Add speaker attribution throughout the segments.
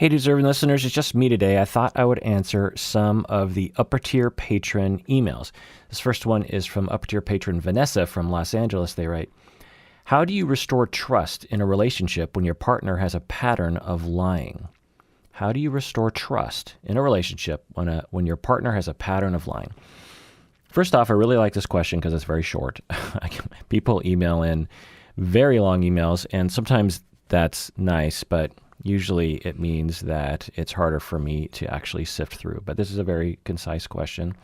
Speaker 1: Hey, deserving listeners, it's just me today. I thought I would answer some of the upper tier patron emails. This first one is from upper tier patron Vanessa from Los Angeles. They write, how do you restore trust in a relationship when your partner has a pattern of lying? How do you restore trust in a relationship when your partner has a pattern of lying? First off, I really like this question because it's very short. People email in very long emails, and sometimes that's nice, but usually it means that it's harder for me to actually sift through. But this is a very concise question.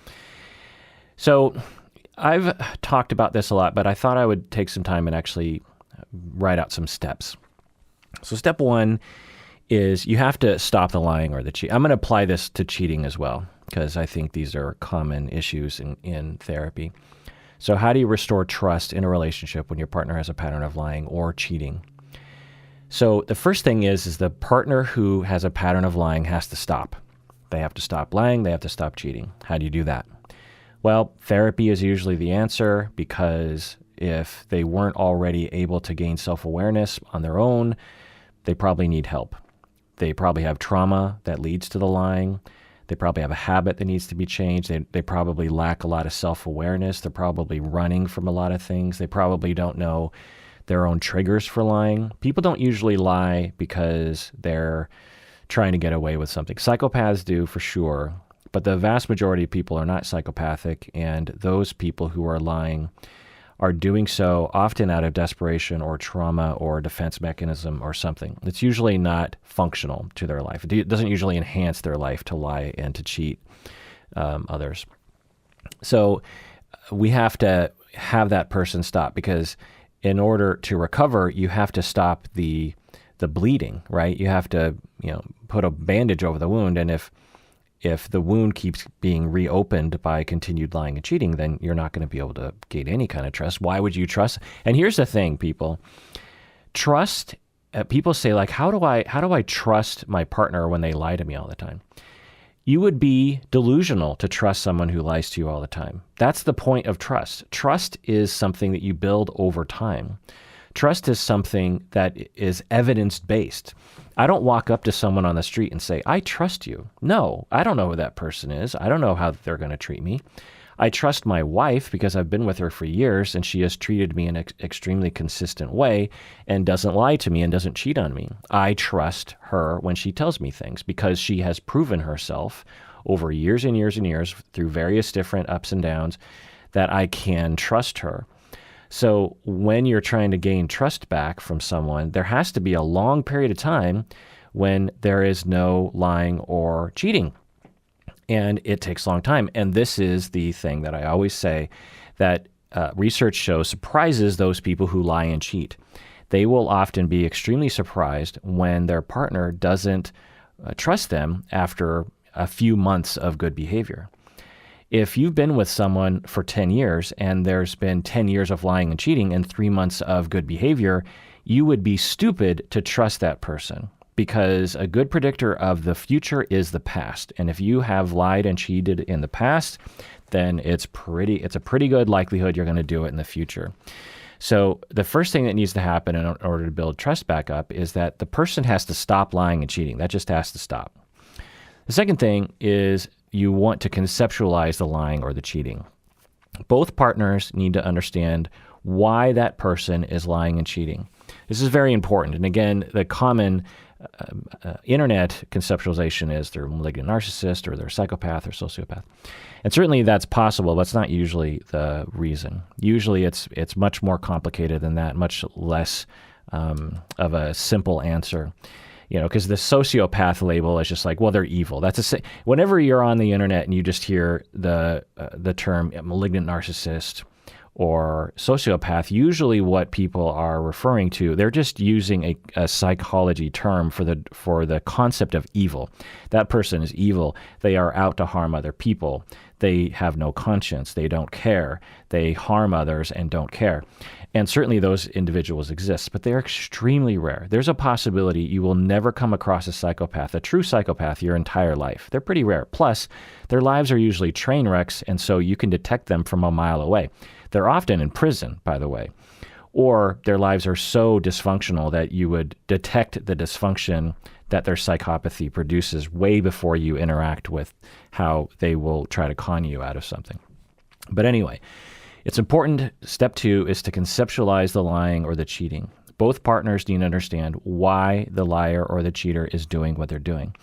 Speaker 1: So I've talked about this a lot, but I thought I would take some time and actually write out some steps. So step one is you have to stop the lying or the cheating. I'm going to apply this to cheating as well, because I think these are common issues in therapy. So how do you restore trust in a relationship when your partner has a pattern of lying or cheating? So the first thing is the partner who has a pattern of lying has to stop. They have to stop lying. They have to stop cheating. How do you do that? Well, therapy is usually the answer, because if they weren't already able to gain self-awareness on their own, they probably need help. They probably have trauma that leads to the lying. They probably have a habit that needs to be changed. They probably lack a lot of self-awareness. They're probably running from a lot of things. They probably don't know their own triggers for lying. People don't usually lie because they're trying to get away with something. Psychopaths do for sure, but the vast majority of people are not psychopathic, and those people who are lying are doing so often out of desperation or trauma or defense mechanism or something. It's usually not functional to their life. It doesn't usually enhance their life to lie and to cheat others. So we have to have that person stop, because in order to recover, you have to stop the bleeding, right? You have to, put a bandage over the wound, and if the wound keeps being reopened by continued lying and cheating, then you're not going to be able to gain any kind of trust. Why would you trust? And here's the thing, people. Trust. People say, like, how do I trust my partner when they lie to me all the time? You would be delusional to trust someone who lies to you all the time. That's the point of trust. Trust is something that you build over time. Trust is something that is evidence-based. I don't walk up to someone on the street and say, I trust you. No, I don't know who that person is. I don't know how they're going to treat me. I trust my wife because I've been with her for years, and she has treated me in an extremely consistent way and doesn't lie to me and doesn't cheat on me. I trust her when she tells me things because she has proven herself over years and years and years through various different ups and downs that I can trust her. So when you're trying to gain trust back from someone, there has to be a long period of time when there is no lying or cheating. And it takes a long time. And this is the thing that I always say that research shows surprises those people who lie and cheat. They will often be extremely surprised when their partner doesn't trust them after a few months of good behavior. If you've been with someone for 10 years and there's been 10 years of lying and cheating and 3 months of good behavior, you would be stupid to trust that person, because a good predictor of the future is the past. And if you have lied and cheated in the past, then it's a pretty good likelihood you're going to do it in the future. So the first thing that needs to happen in order to build trust back up is that the person has to stop lying and cheating. That just has to stop. The second thing is you want to conceptualize the lying or the cheating. Both partners need to understand why that person is lying and cheating. This is very important. And again, the common internet conceptualization is they're a malignant narcissist or they're a psychopath or sociopath. And certainly that's possible, but it's not usually the reason. Usually it's much more complicated than that, much less of a simple answer. Because the sociopath label is just like, well, they're evil. Whenever you're on the internet and you just hear the term malignant narcissist or sociopath, usually what people are referring to, they're just using a psychology term for the concept of evil. That person is evil. They are out to harm other people. They have no conscience. They don't care. They harm others and don't care. And certainly those individuals exist, but they're extremely rare. There's a possibility you will never come across a psychopath, a true psychopath, your entire life. They're pretty rare. Plus, their lives are usually train wrecks, and so you can detect them from a mile away. They're often in prison, by the way, or their lives are so dysfunctional that you would detect the dysfunction that their psychopathy produces way before you interact with how they will try to con you out of something. But anyway, it's important. Step 2 is to conceptualize the lying or the cheating. Both partners need to understand why the liar or the cheater is doing what they're doing.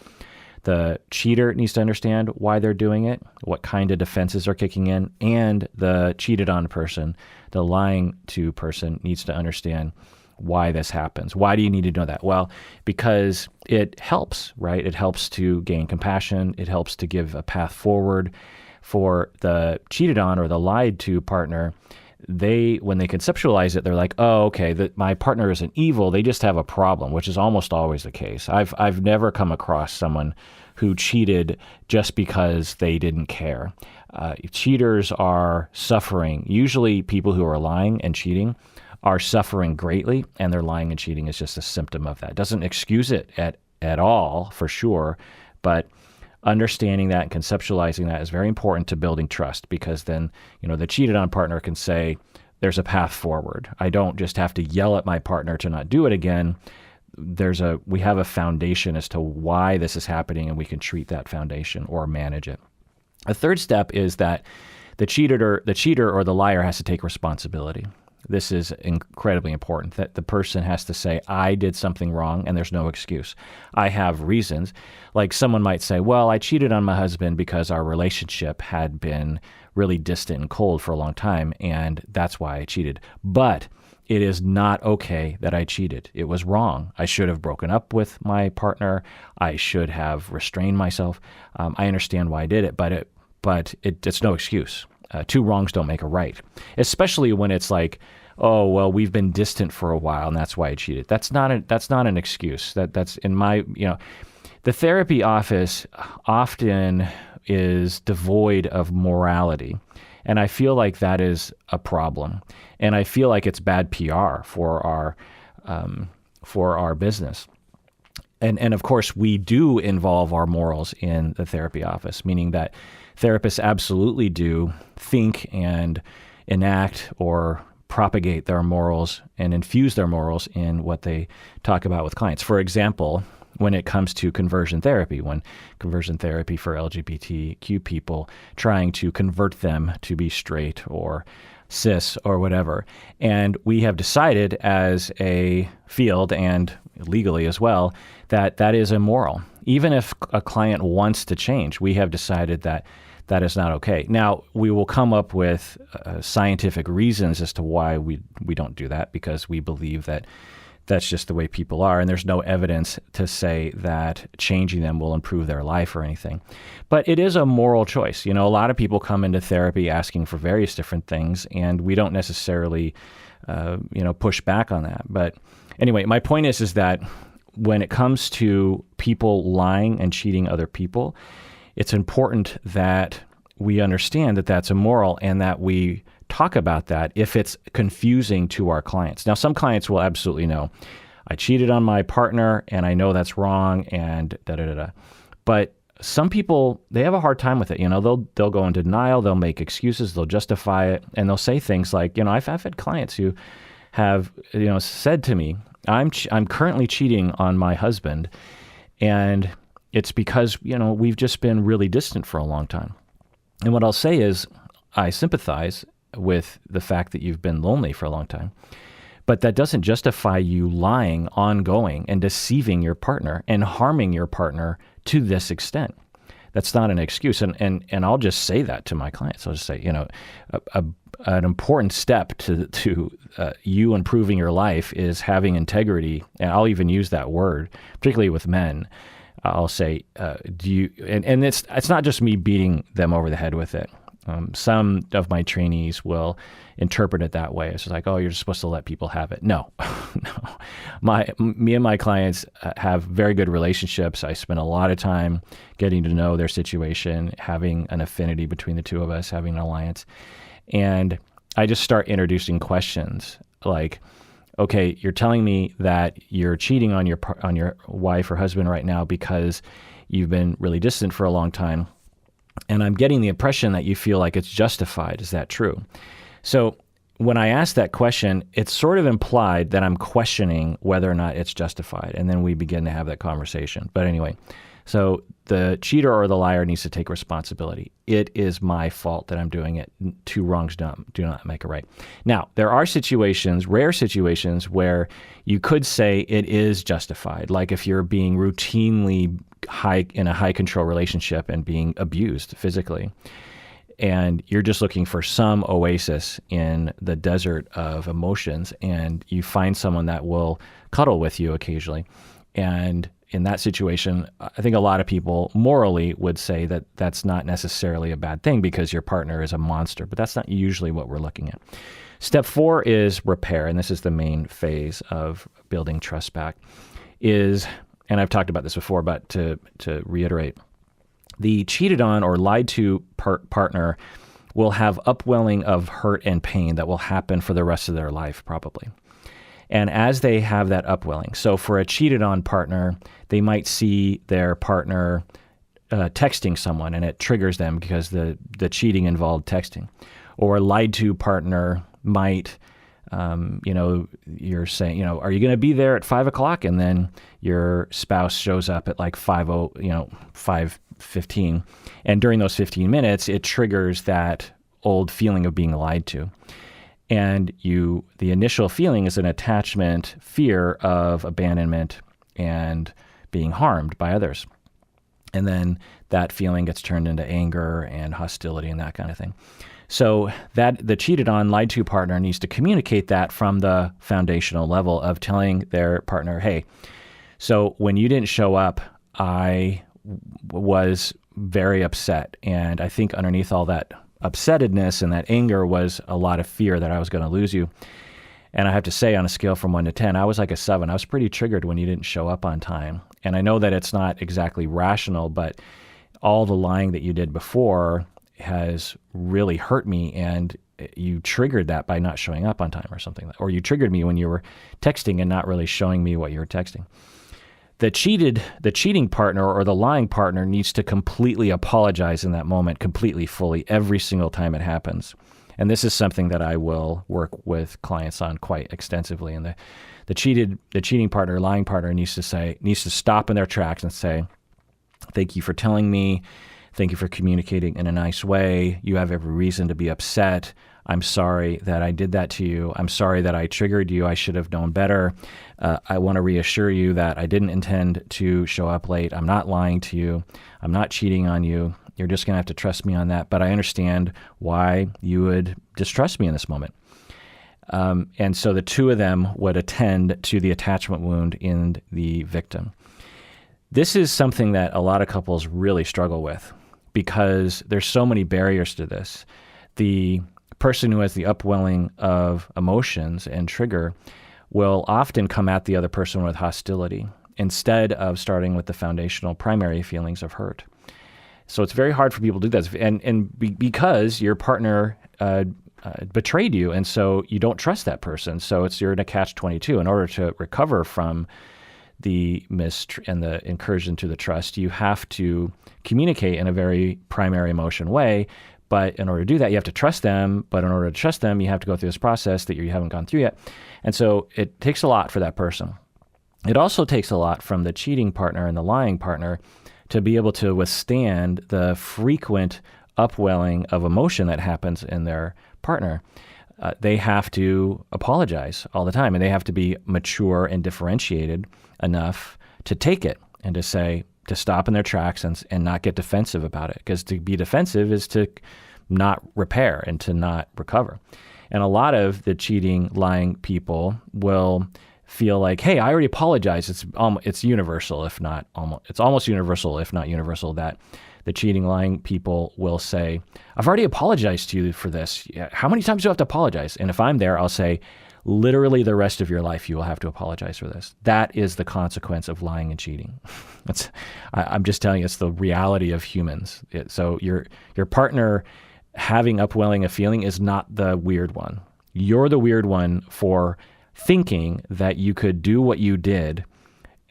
Speaker 1: The cheater needs to understand why they're doing it, what kind of defenses are kicking in, and the cheated on person, the lying to person, needs to understand why this happens. Why do you need to know that? Well, because it helps, right? It helps to gain compassion. It helps to give a path forward. For the cheated on or the lied to partner, when they conceptualize it, they're like, oh, okay, my partner isn't evil. They just have a problem, which is almost always the case. I've never come across someone who cheated just because they didn't care. Cheaters are suffering. Usually people who are lying and cheating are suffering greatly, and their lying and cheating is just a symptom of that. It doesn't excuse it at all, for sure, but understanding that and conceptualizing that is very important to building trust, because then, the cheated on partner can say, there's a path forward. I don't just have to yell at my partner to not do it again. We have a foundation as to why this is happening, and we can treat that foundation or manage it. A third step is that the cheater or the liar has to take responsibility. This is incredibly important, that the person has to say, I did something wrong and there's no excuse. I have reasons. Like someone might say, well, I cheated on my husband because our relationship had been really distant and cold for a long time, and that's why I cheated. But it is not okay that I cheated. It was wrong. I should have broken up with my partner. I should have restrained myself. I understand why I did it, but it's no excuse. Two wrongs don't make a right, especially when it's like, oh, well, we've been distant for a while and that's why I cheated. That's not an excuse. That's in my, the therapy office often is devoid of morality. And I feel like that is a problem. And I feel like it's bad PR for our business. And of course, we do involve our morals in the therapy office, meaning that therapists absolutely do think and enact or propagate their morals and infuse their morals in what they talk about with clients. For example, when it comes to conversion therapy, when conversion therapy for LGBTQ people, trying to convert them to be straight or cis or whatever. And we have decided as a field, and legally as well, that is immoral. Even if a client wants to change, we have decided that is not okay. Now, we will come up with scientific reasons as to why we don't do that, because we believe that that's just the way people are, and there's no evidence to say that changing them will improve their life or anything. But it is a moral choice. A lot of people come into therapy asking for various different things, and we don't necessarily, push back on that. But anyway, my point is that when it comes to people lying and cheating other people, it's important that we understand that that's immoral and that we talk about that if it's confusing to our clients. Now, some clients will absolutely know, I cheated on my partner and I know that's wrong and da-da-da-da. But some people, they have a hard time with it. They'll go into denial, they'll make excuses, they'll justify it, and they'll say things like, I've had clients who have, said to me, I'm currently cheating on my husband, and it's because, we've just been really distant for a long time. And what I'll say is, I sympathize with the fact that you've been lonely for a long time, but that doesn't justify you lying ongoing and deceiving your partner and harming your partner to this extent. That's not an excuse. And I'll just say that to my clients. I'll just say, an important step to you improving your life is having integrity. And I'll even use that word, particularly with men. I'll say, do you, and it's not just me beating them over the head with it. Some of my trainees will interpret it that way. It's just like, oh, you're just supposed to let people have it. No, no. Me and my clients have very good relationships. I spend a lot of time getting to know their situation, having an affinity between the two of us, having an alliance. And I just start introducing questions like, okay, you're telling me that you're cheating on your wife or husband right now because you've been really distant for a long time. And I'm getting the impression that you feel like it's justified. Is that true? So when I ask that question, it's sort of implied that I'm questioning whether or not it's justified. And then we begin to have that conversation. But anyway, so the cheater or the liar needs to take responsibility. It is my fault that I'm doing it. Two wrongs do not make a right. Now, there are situations, rare situations, where you could say it is justified. Like if you're being routinely in a high control relationship and being abused physically, and you're just looking for some oasis in the desert of emotions, and you find someone that will cuddle with you occasionally. And in that situation, I think a lot of people morally would say that that's not necessarily a bad thing because your partner is a monster, but that's not usually what we're looking at. Step 4 is repair, and this is the main phase of building trust back, and I've talked about this before, but to reiterate, the cheated on or lied to partner will have upwelling of hurt and pain that will happen for the rest of their life, probably. And as they have that upwelling, so for a cheated on partner, they might see their partner texting someone and it triggers them because the cheating involved texting. Or a lied to partner might, you're saying, are you going to be there at 5 o'clock? And then your spouse shows up at like 5:15. And during those 15 minutes, it triggers that old feeling of being lied to. And the initial feeling is an attachment, fear of abandonment and being harmed by others. And then that feeling gets turned into anger and hostility and that kind of thing. So that the cheated on, lied to partner needs to communicate that from the foundational level of telling their partner, hey, so when you didn't show up, I was very upset. And I think underneath all that upsettedness and that anger was a lot of fear that I was going to lose you. And I have to say, on a scale from 1 to 10, I was like a 7. I was pretty triggered when you didn't show up on time. And I know that it's not exactly rational, but all the lying that you did before has really hurt me, and you triggered that by not showing up on time or something. Or you triggered me when you were texting and not really showing me what you were texting. The cheating partner or the lying partner needs to completely apologize in that moment, completely, fully, every single time it happens. And this is something that I will work with clients on quite extensively. And the cheating partner, lying partner needs to stop in their tracks and say, thank you for telling me. Thank you for communicating in a nice way. You have every reason to be upset. I'm sorry that I did that to you. I'm sorry that I triggered you. I should have known better. I want to reassure you that I didn't intend to show up late. I'm not lying to you. I'm not cheating on you. You're just going to have to trust me on that. But I understand why you would distrust me in this moment. And so the two of them would attend to the attachment wound in the victim. This is something that a lot of couples really struggle with because there's so many barriers to this. The person who has the upwelling of emotions and trigger will often come at the other person with hostility instead of starting with the foundational primary feelings of hurt. So it's very hard for people to do that. Because your partner betrayed you, and so you don't trust that person. So you're in a catch-22. In order to recover from the and the incursion to the trust, you have to communicate in a very primary emotion way. But in order to do that, you have to trust them. But in order to trust them, you have to go through this process that you haven't gone through yet. And so it takes a lot for that person. It also takes a lot from the cheating partner and the lying partner to be able to withstand the frequent upwelling of emotion that happens in their partner. They have to apologize all the time, and they have to be mature and differentiated enough to take it and to stop in their tracks and not get defensive about it. Because to be defensive is to not repair and to not recover. And a lot of the cheating, lying people will feel like, hey, I already apologized. It's universal, if not almost. It's almost universal, if not universal, that the cheating, lying people will say, I've already apologized to you for this. How many times do I have to apologize? And if I'm there, I'll say, literally the rest of your life, you will have to apologize for this. That is the consequence of lying and cheating. I'm just telling you, it's the reality of humans. So your partner having upwelling a feeling is not the weird one. You're the weird one for thinking that you could do what you did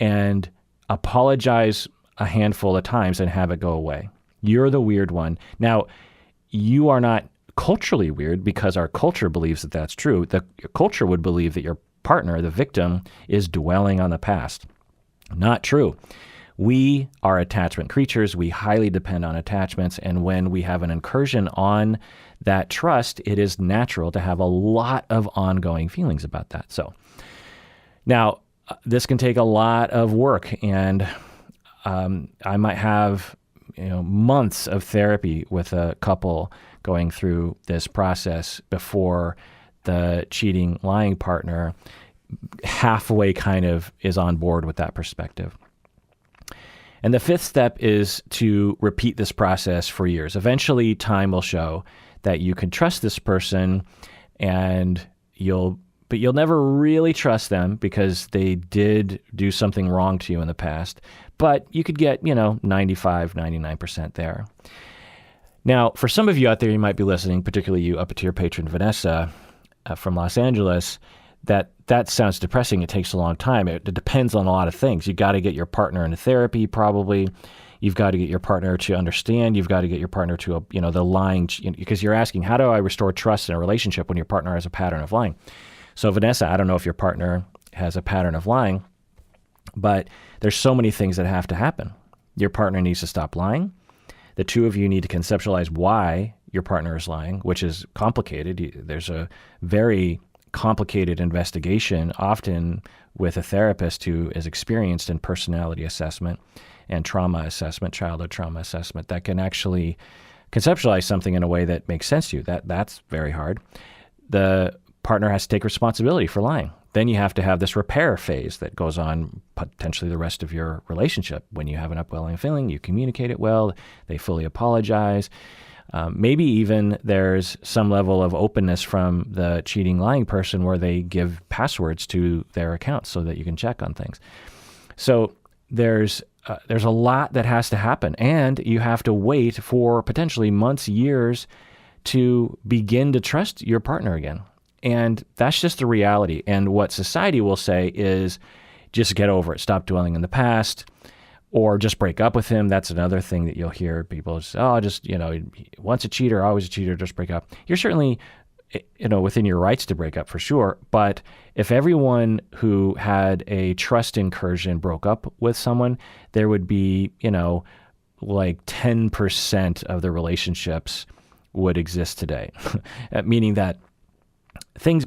Speaker 1: and apologize a handful of times and have it go away. You're the weird one. Now, you are not culturally weird because our culture believes that that's true. The culture would believe that your partner, the victim, is dwelling on the past. Not true. We are attachment creatures. We highly depend on attachments. And when we have an incursion on that trust, it is natural to have a lot of ongoing feelings about that. So now this can take a lot of work, and I might have months of therapy with a couple going through this process before the cheating, lying partner halfway kind of is on board with that perspective. And the fifth step is to repeat this process for years. Eventually, time will show that you can trust this person, but you'll never really trust them because they did do something wrong to you in the past. But you could get, 95, 99% there. Now, for some of you out there, you might be listening, particularly you up-tier patron Vanessa from Los Angeles, that sounds depressing. It takes a long time. It depends on a lot of things. You got to get your partner into therapy, probably. You've got to get your partner to understand. You've got to get your partner to, the lying, because you're asking, how do I restore trust in a relationship when your partner has a pattern of lying? So Vanessa, I don't know if your partner has a pattern of lying, but there's so many things that have to happen. Your partner needs to stop lying. The two of you need to conceptualize why your partner is lying, which is complicated. There's a very complicated investigation, often with a therapist who is experienced in personality assessment and trauma assessment, childhood trauma assessment, that can actually conceptualize something in a way that makes sense to you. That's very hard. The partner has to take responsibility for lying. Then you have to have this repair phase that goes on potentially the rest of your relationship. When you have an upwelling feeling, you communicate it well, they fully apologize. Maybe even there's some level of openness from the cheating, lying person where they give passwords to their accounts so that you can check on things. So there's a lot that has to happen, and you have to wait for potentially months, years to begin to trust your partner again. And that's just the reality. And what society will say is just get over it, stop dwelling in the past, or just break up with him. That's another thing that you'll hear people say, once a cheater, always a cheater, just break up. You're certainly, within your rights to break up for sure. But if everyone who had a trust incursion broke up with someone, there would be, like 10% of the relationships would exist today, meaning that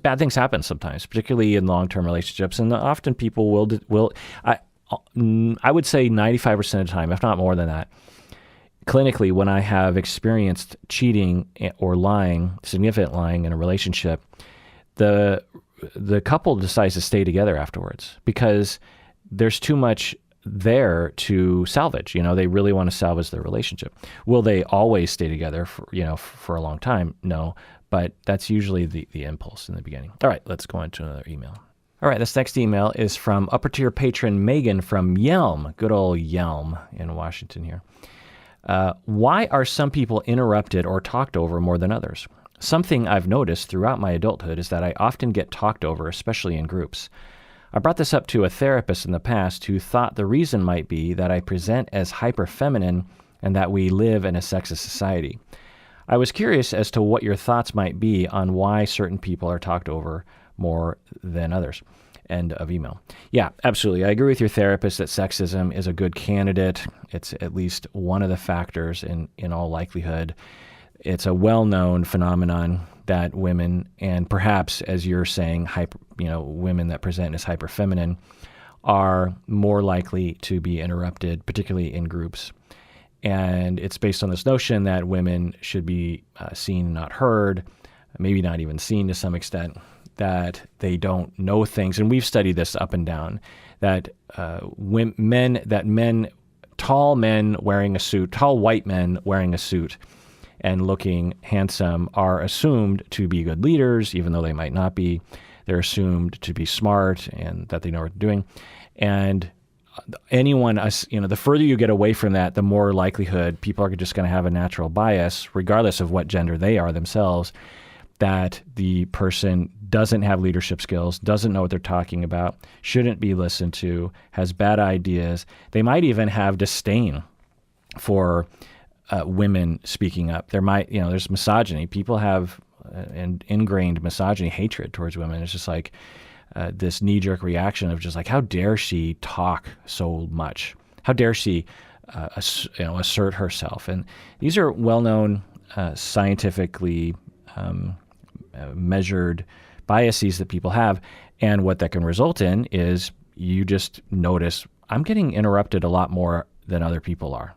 Speaker 1: bad things happen sometimes, particularly in long-term relationships. And often people will, I would say 95% of the time, if not more than that, clinically, when I have experienced cheating or lying, significant lying in a relationship, the couple decides to stay together afterwards because there's too much there to salvage. They really want to salvage their relationship. Will they always stay together for a long time? No, but that's usually the impulse in the beginning. All right, let's go on to another email. All right, this next email is from upper-tier patron Megan from Yelm, good old Yelm in Washington here. Why are some people interrupted or talked over more than others? Something I've noticed throughout my adulthood is that I often get talked over, especially in groups. I brought this up to a therapist in the past who thought the reason might be that I present as hyper-feminine and that we live in a sexist society. I was curious as to what your thoughts might be on why certain people are talked over more than others. End of email. Yeah, absolutely. I agree with your therapist that sexism is a good candidate. It's at least one of the factors in all likelihood. It's a well-known phenomenon that women, and perhaps as you're saying, women that present as hyper-feminine are more likely to be interrupted, particularly in groups. And it's based on this notion that women should be seen, not heard, maybe not even seen to some extent, that they don't know things. And we've studied this up and down, that tall men wearing a suit, tall white men wearing a suit and looking handsome are assumed to be good leaders, even though they might not be. They're assumed to be smart and that they know what they're doing. And anyone, the further you get away from that, the more likelihood people are just going to have a natural bias, regardless of what gender they are themselves, that the person doesn't have leadership skills, doesn't know what they're talking about, shouldn't be listened to, has bad ideas. They might even have disdain for women speaking up. There's misogyny. People have an ingrained misogyny, hatred towards women. It's just like this knee-jerk reaction of just like, how dare she talk so much? How dare she assert herself? And these are well-known, scientifically measured biases that people have. And what that can result in is you just notice, I'm getting interrupted a lot more than other people are.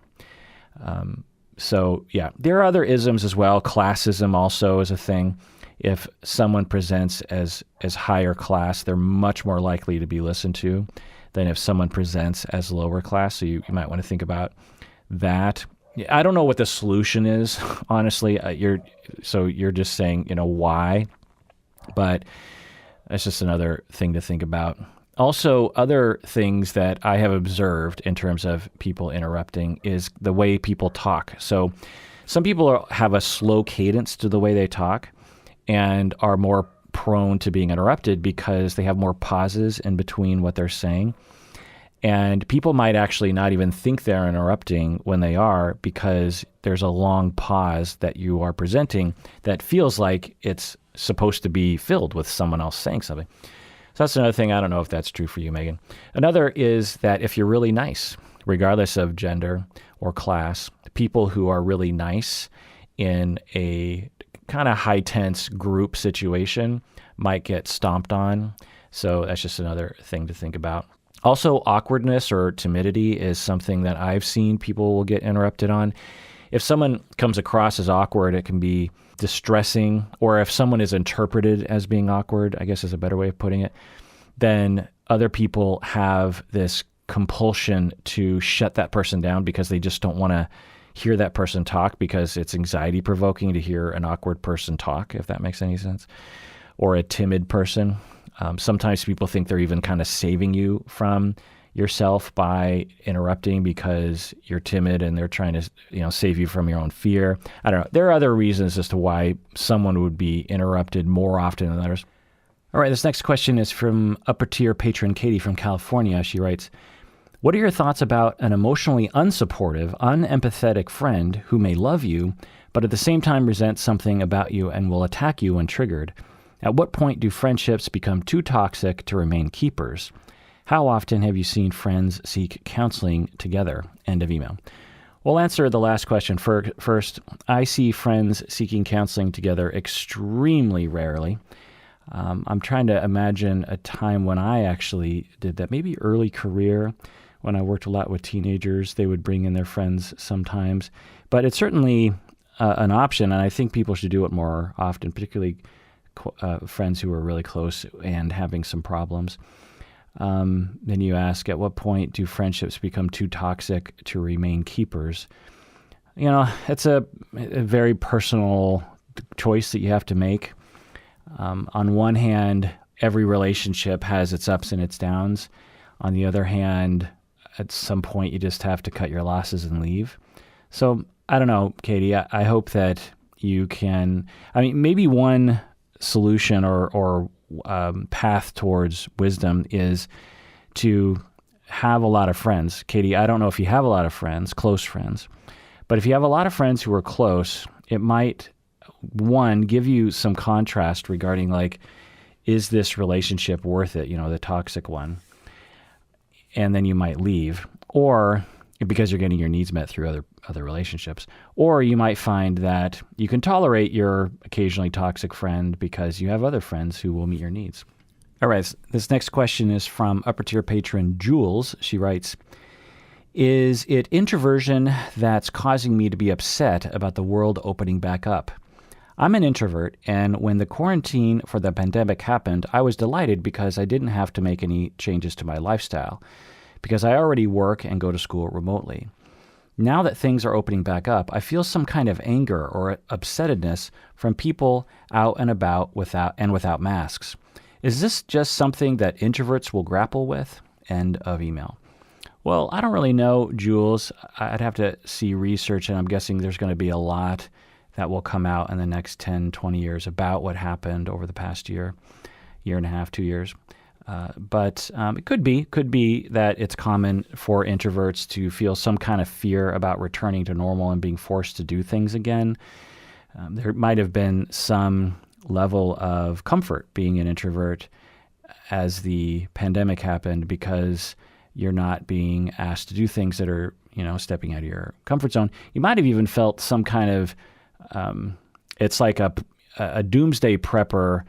Speaker 1: So yeah, there are other isms as well. Classism also is a thing. If someone presents as higher class, they're much more likely to be listened to than if someone presents as lower class. So you might want to think about that. I don't know what the solution is, honestly. You're just saying, why, but that's just another thing to think about. Also, other things that I have observed in terms of people interrupting is the way people talk. So some people have a slow cadence to the way they talk and are more prone to being interrupted because they have more pauses in between what they're saying. And people might actually not even think they're interrupting when they are, because there's a long pause that you are presenting that feels like it's supposed to be filled with someone else saying something. So that's another thing. I don't know if that's true for you, Megan. Another is that if you're really nice, regardless of gender or class, people who are really nice in a kind of high-tense group situation might get stomped on. So that's just another thing to think about. Also, awkwardness or timidity is something that I've seen people will get interrupted on. If someone comes across as awkward, it can be distressing, or if someone is interpreted as being awkward, I guess is a better way of putting it, then other people have this compulsion to shut that person down because they just don't want to hear that person talk, because it's anxiety provoking to hear an awkward person talk, if that makes any sense, or a timid person. Sometimes people think they're even kind of saving you from yourself by interrupting because you're timid and they're trying to, save you from your own fear. I don't know. There are other reasons as to why someone would be interrupted more often than others. All right, this next question is from upper tier patron Katie from California. She writes, what are your thoughts about an emotionally unsupportive, unempathetic friend who may love you, but at the same time resent something about you and will attack you when triggered? At what point do friendships become too toxic to remain keepers? How often have you seen friends seek counseling together? End of email. We'll answer the last question first. I see friends seeking counseling together extremely rarely. I'm trying to imagine a time when I actually did that, maybe early career when I worked a lot with teenagers. They would bring in their friends sometimes, but it's certainly an option, and I think people should do it more often, particularly friends who are really close and having some problems. Then you ask, at what point do friendships become too toxic to remain keepers? It's a very personal choice that you have to make. On one hand, every relationship has its ups and its downs. On the other hand, at some point, you just have to cut your losses and leave. So I don't know, Katie, I hope that you can, maybe one solution or path towards wisdom is to have a lot of friends. Katie, I don't know if you have a lot of friends, close friends, but if you have a lot of friends who are close, it might, one, give you some contrast regarding is this relationship worth it, the toxic one? And then you might leave, or because you're getting your needs met through other relationships. Or you might find that you can tolerate your occasionally toxic friend because you have other friends who will meet your needs. All right, this next question is from upper tier patron Jules. She writes, is it introversion that's causing me to be upset about the world opening back up? I'm an introvert, and when the quarantine for the pandemic happened, I was delighted because I didn't have to make any changes to my lifestyle, because I already work and go to school remotely. Now that things are opening back up, I feel some kind of anger or upsettedness from people out and about without masks. Is this just something that introverts will grapple with? End of email. Well, I don't really know, Jules. I'd have to see research, and I'm guessing there's going to be a lot that will come out in the next 10, 20 years about what happened over the past year and a half, 2 years. But it could be that it's common for introverts to feel some kind of fear about returning to normal and being forced to do things again. There might have been some level of comfort being an introvert as the pandemic happened because you're not being asked to do things that are, stepping out of your comfort zone. You might have even felt some kind of, it's like a doomsday prepper.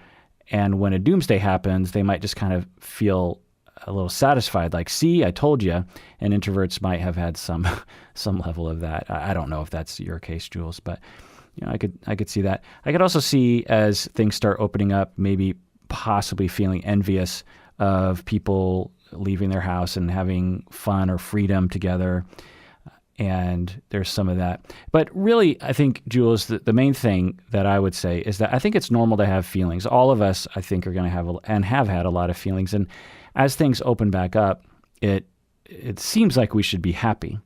Speaker 1: And when a doomsday happens, they might just kind of feel a little satisfied, like, see, I told you. And introverts might have had some level of that. I don't know if that's your case, Jules, but I could see that. I could also see as things start opening up, maybe possibly feeling envious of people leaving their house and having fun or freedom together. And there's some of that. But really, I think, Jules, the main thing that I would say is that I think it's normal to have feelings. All of us, I think, are going to have and have had a lot of feelings. And as things open back up, it seems like we should be happy,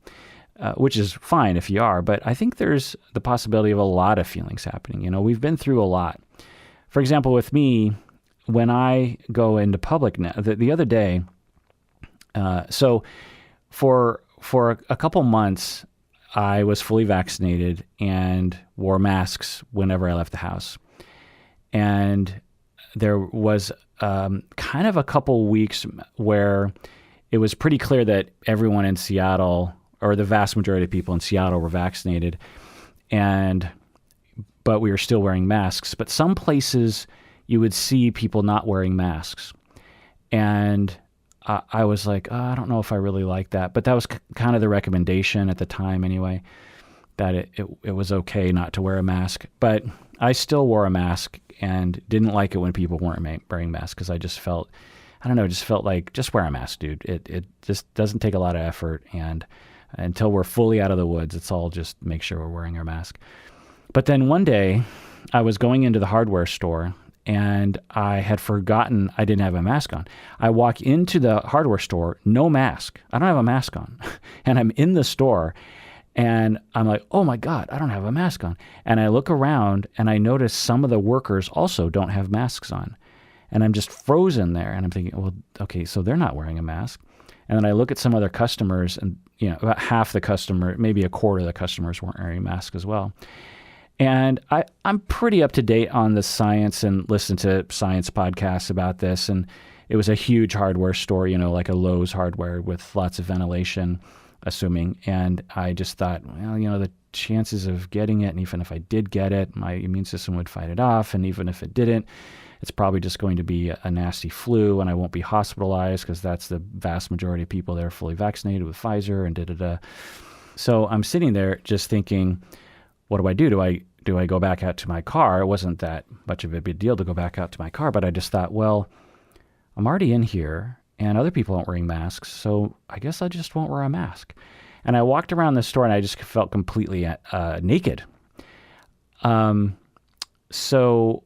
Speaker 1: which is fine if you are. But I think there's the possibility of a lot of feelings happening. We've been through a lot. For example, with me, when I go into public now, the other day, so for a couple months, I was fully vaccinated and wore masks whenever I left the house. And there was kind of a couple weeks where it was pretty clear that everyone in Seattle, or the vast majority of people in Seattle, were vaccinated, but we were still wearing masks. But some places you would see people not wearing masks. And I was like, I don't know if I really like that. But that was kind of the recommendation at the time anyway, that it was okay not to wear a mask. But I still wore a mask and didn't like it when people weren't wearing masks because I just felt, like, just wear a mask, dude. It just doesn't take a lot of effort. And until we're fully out of the woods, it's all just make sure we're wearing our mask. But then one day I was going into the hardware store and I had forgotten I didn't have a mask on. I walk into the hardware store, no mask. I don't have a mask on. And I'm in the store and I'm like, oh my God, I don't have a mask on. And I look around and I notice some of the workers also don't have masks on. And I'm just frozen there. And I'm thinking, well, okay, so they're not wearing a mask. And then I look at some other customers and, about half the customer, maybe a quarter of the customers weren't wearing masks as well. And I'm pretty up to date on the science and listen to science podcasts about this. And it was a huge hardware store, like a Lowe's hardware with lots of ventilation, assuming. And I just thought, well, the chances of getting it, and even if I did get it, my immune system would fight it off. And even if it didn't, it's probably just going to be a nasty flu and I won't be hospitalized because that's the vast majority of people that are fully vaccinated with Pfizer and da-da-da. So I'm sitting there just thinking, what do I do? Do I go back out to my car? It wasn't that much of a big deal to go back out to my car, but I just thought, well, I'm already in here and other people aren't wearing masks, so I guess I just won't wear a mask. And I walked around the store and I just felt completely naked. So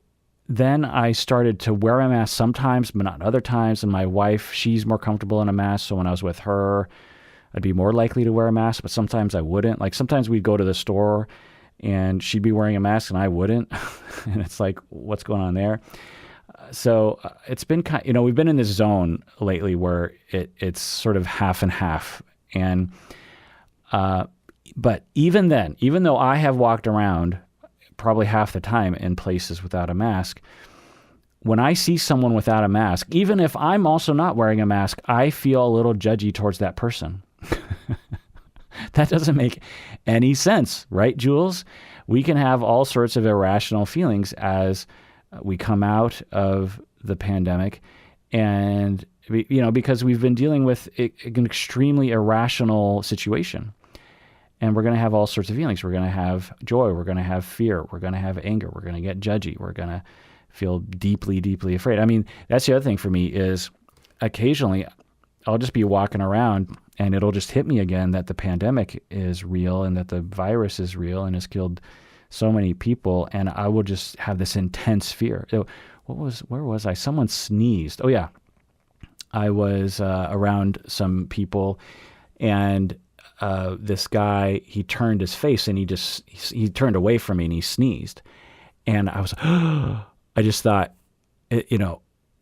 Speaker 1: then I started to wear a mask sometimes, but not other times. And my wife, she's more comfortable in a mask, so when I was with her, I'd be more likely to wear a mask, but sometimes I wouldn't. Like sometimes we'd go to the store and she'd be wearing a mask and I wouldn't. And it's like, what's going on there? So it's been we've been in this zone lately where it's sort of half and half. And, but even then, even though I have walked around probably half the time in places without a mask, when I see someone without a mask, even if I'm also not wearing a mask, I feel a little judgy towards that person. That doesn't make any sense, right, Jules? We can have all sorts of irrational feelings as we come out of the pandemic, and because we've been dealing with an extremely irrational situation, and we're going to have all sorts of feelings. We're going to have joy. We're going to have fear. We're going to have anger. We're going to get judgy. We're going to feel deeply, deeply afraid. I mean, that's the other thing for me is occasionally I'll just be walking around and it'll just hit me again that the pandemic is real and that the virus is real and has killed so many people. And I will just have this intense fear. Where was I? Someone sneezed. Oh yeah. I was around some people and this guy, he turned his face and he turned away from me and he sneezed. And I was, I just thought,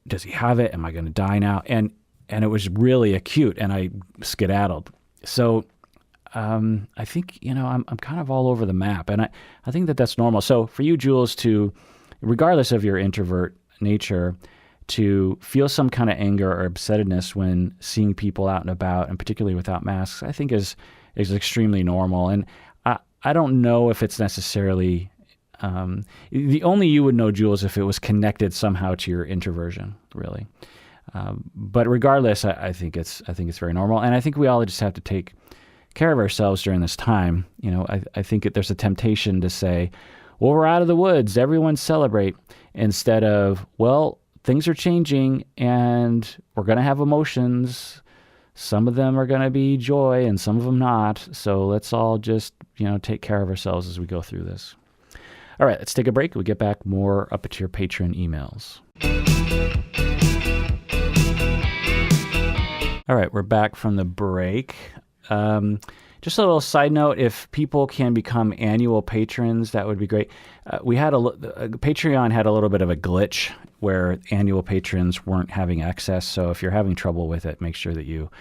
Speaker 1: does he have it? Am I going to die now? And it was really acute, and I skedaddled. So I think, I'm kind of all over the map, and I think that's normal. So for you, Jules, regardless of your introvert nature, to feel some kind of anger or upsetness when seeing people out and about, and particularly without masks, I think is extremely normal. And I don't know if it's necessarily the only you would know, Jules, if it was connected somehow to your introversion, really. But regardless, I think it's very normal, and I think we all just have to take care of ourselves during this time. I think there's a temptation to say, well, we're out of the woods, everyone celebrate, instead of, well, things are changing and we're going to have emotions. Some of them are going to be joy and some of them not. So let's all just, take care of ourselves as we go through this. All right, let's take a break. We get back more Up at Your Patron emails. All right, we're back from the break. Just a little side note, if people can become annual patrons, that would be great. Patreon had a little bit of a glitch where annual patrons weren't having access. So if you're having trouble with it, make sure that you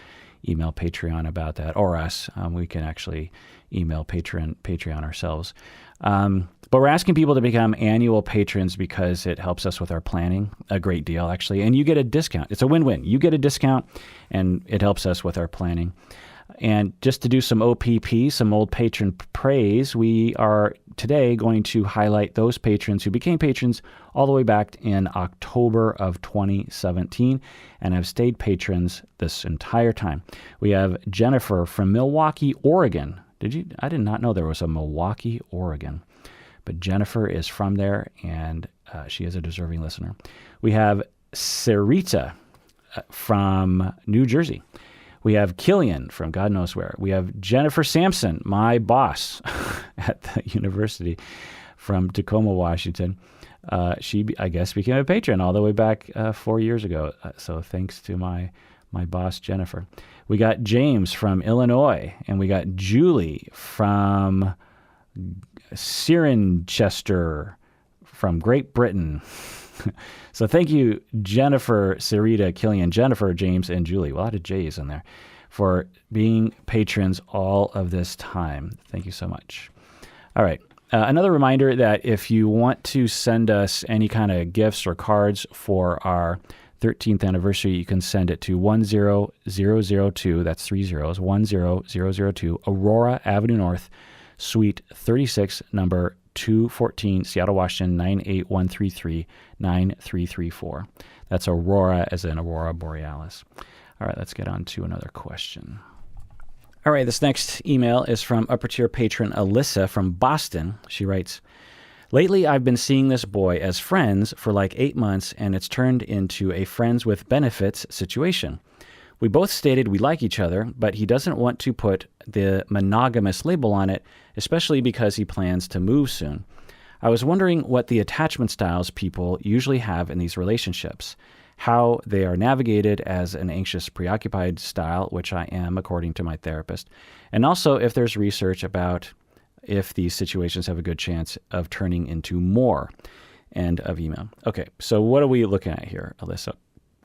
Speaker 1: email Patreon about that, or us. We can actually email Patreon ourselves. But we're asking people to become annual patrons because it helps us with our planning a great deal, actually. And you get a discount. It's a win-win. You get a discount, and it helps us with our planning. And just to do some OPP, some old patron praise, we are today going to highlight those patrons who became patrons all the way back in October of 2017 and have stayed patrons this entire time. We have Jennifer from Milwaukee, Oregon. I did not know there was a Milwaukee, Oregon. But Jennifer is from there, and she is a deserving listener. We have Sarita from New Jersey. We have Killian from God knows where. We have Jennifer Sampson, my boss at the university, from Tacoma, Washington. She, I guess, became a patron all the way back 4 years ago. So thanks to my boss, Jennifer. We got James from Illinois, and we got Julie from Cirencester from Great Britain. So thank you, Jennifer, Sarita, Killian, Jennifer, James, and Julie. A lot of J's in there, for being patrons all of this time. Thank you so much. All right. Another reminder that if you want to send us any kind of gifts or cards for our 13th anniversary, you can send it to 10002, that's 3 zeros, 10002, Aurora Avenue North, Suite 36, number 214, Seattle, Washington, 98133, 9334. That's Aurora, as in Aurora Borealis. All right, let's get on to another question. All right, this next email is from upper tier patron Alyssa from Boston. She writes, lately I've been seeing this boy as friends for like 8 months, and it's turned into a friends with benefits situation. We both stated we like each other, but he doesn't want to put the monogamous label on it, especially because he plans to move soon. I was wondering what the attachment styles people usually have in these relationships, how they are navigated as an anxious, preoccupied style, which I am according to my therapist, and also if there's research about if these situations have a good chance of turning into more. End of email. Okay, so what are we looking at here, Alyssa?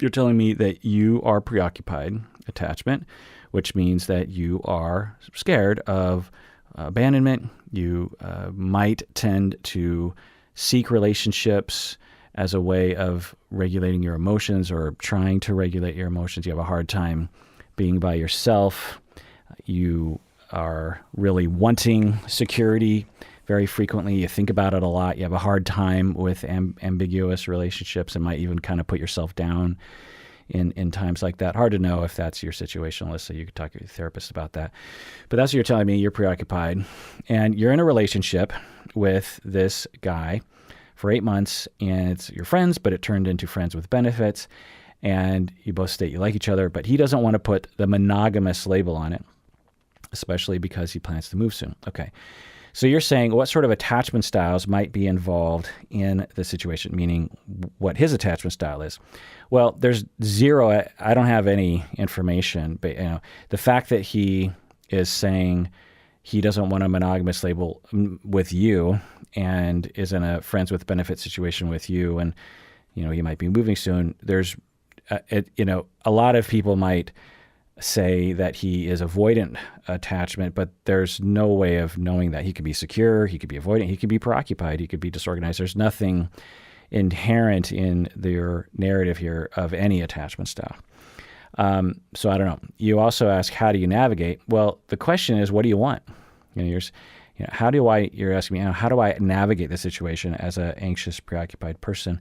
Speaker 1: You're telling me that you are preoccupied attachment, which means that you are scared of abandonment. You might tend to seek relationships as a way of regulating your emotions or trying to regulate your emotions. You have a hard time being by yourself. You are really wanting security very frequently. You think about it a lot. You have a hard time with ambiguous relationships and might even kind of put yourself down in times like that. Hard to know if that's your situation, Alyssa. You could talk to your therapist about that. But that's what you're telling me. You're preoccupied. And you're in a relationship with this guy for 8 months, and you're friends, but it turned into friends with benefits. And you both state you like each other, but he doesn't want to put the monogamous label on it, especially because he plans to move soon. Okay. So you're saying what sort of attachment styles might be involved in the situation, meaning what his attachment style is. Well, there's zero. I don't have any information, but the fact that he is saying he doesn't want a monogamous label with you and is in a friends with benefit situation with you, and he might be moving soon. There's, a lot of people might say that he is avoidant attachment, but there's no way of knowing that. He could be secure, he could be avoidant, he could be preoccupied, he could be disorganized. There's nothing inherent in their narrative here of any attachment style. So I don't know. You also ask, how do you navigate? Well, the question is, what do you want? You're asking me, how do I navigate the situation as an anxious, preoccupied person?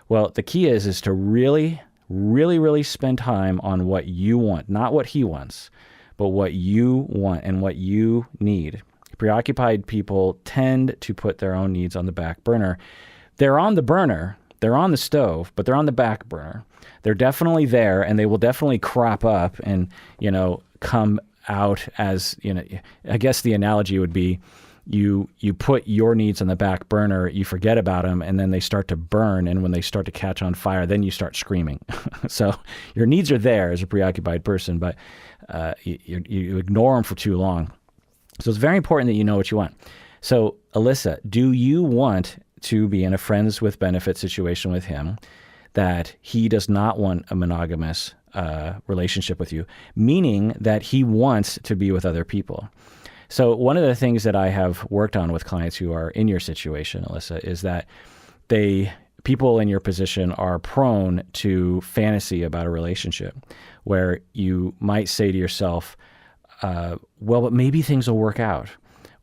Speaker 1: Well, the key is to really, really, really spend time on what you want, not what he wants, but what you want and what you need. Preoccupied people tend to put their own needs on the back burner. They're on the burner, they're on the stove, but they're on the back burner. They're definitely there, and they will definitely crop up and, come out as, I guess the analogy would be you put your needs on the back burner, you forget about them, and then they start to burn, and when they start to catch on fire, then you start screaming. So your needs are there as a preoccupied person, but you ignore them for too long. So it's very important that you know what you want. So Alyssa, do you want to be in a friends with benefit situation with him, that he does not want a monogamous relationship with you, meaning that he wants to be with other people? So one of the things that I have worked on with clients who are in your situation, Alyssa, is that people in your position are prone to fantasy about a relationship, where you might say to yourself, well, but maybe things will work out.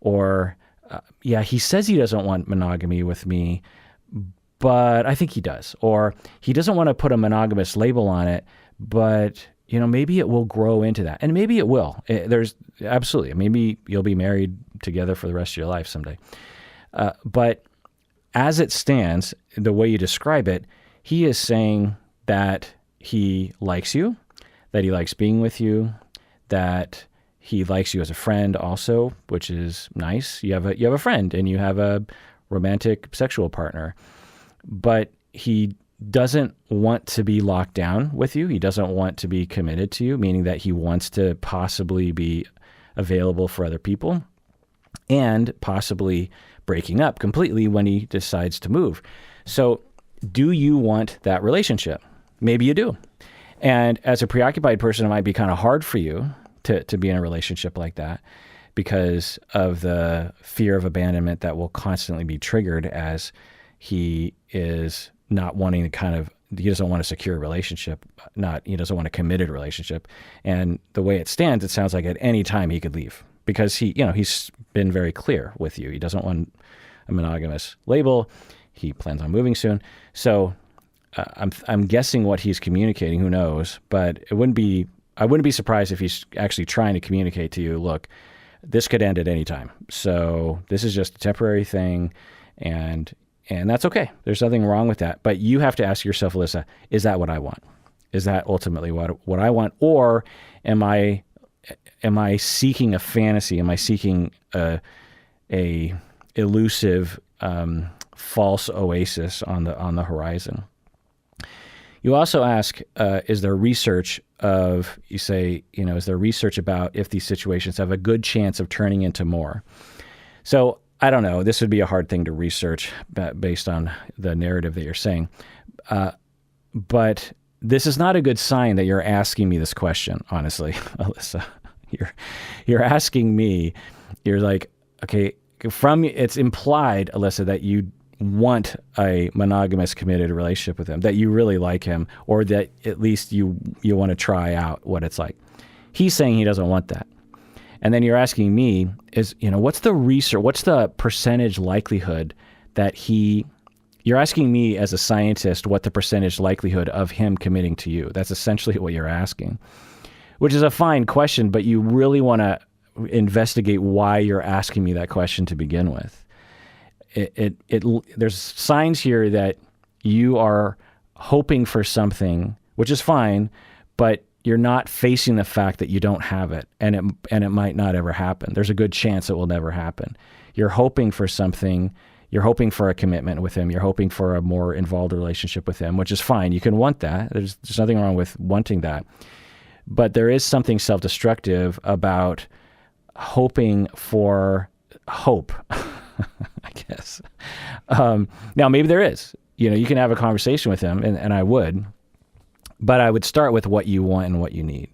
Speaker 1: Or, yeah, he says he doesn't want monogamy with me, but I think he does. Or he doesn't want to put a monogamous label on it, but maybe it will grow into that. And maybe it will. There's absolutely, maybe you'll be married together for the rest of your life someday. But as it stands, the way you describe it, he is saying that he likes you, that he likes being with you, that he likes you as a friend also, which is nice. You have a friend and you have a romantic sexual partner, but he doesn't want to be locked down with you. He doesn't want to be committed to you, meaning that he wants to possibly be available for other people and possibly breaking up completely when he decides to move. So do you want that relationship? Maybe you do. And as a preoccupied person, it might be kind of hard for you to be in a relationship like that because of the fear of abandonment that will constantly be triggered as he is not wanting to he doesn't want a secure relationship, he doesn't want a committed relationship. And the way it stands, it sounds like at any time he could leave because he's been very clear with you. He doesn't want a monogamous label. He plans on moving soon. So I'm guessing what he's communicating, who knows, but I wouldn't be surprised if he's actually trying to communicate to you, look, this could end at any time. So this is just a temporary thing, and that's okay. There's nothing wrong with that. But you have to ask yourself, Alyssa, is that what I want? Is that ultimately what I want? Or am I seeking a fantasy? Am I seeking a elusive false oasis on the horizon? You also ask, is there research about if these situations have a good chance of turning into more? So I don't know. This would be a hard thing to research based on the narrative that you're saying. But this is not a good sign that you're asking me this question, honestly, Alyssa. You're asking me, you're like, okay, it's implied, Alyssa, that you want a monogamous committed relationship with him, that you really like him, or that at least you want to try out what it's like. He's saying he doesn't want that. And then you're asking me what's the research, what's the percentage likelihood that you're asking me as a scientist what the percentage likelihood of him committing to you. That's essentially what you're asking, which is a fine question, but you really want to investigate why you're asking me that question to begin with. There's signs here that you are hoping for something, which is fine, but you're not facing the fact that you don't have it, and it might not ever happen. There's a good chance it will never happen. You're hoping for something. You're hoping for a commitment with him. You're hoping for a more involved relationship with him, which is fine. You can want that. There's nothing wrong with wanting that. But there is something self-destructive about hoping for hope, I guess. Now, maybe there is. you can have a conversation with him, and I would, but I would start with what you want and what you need.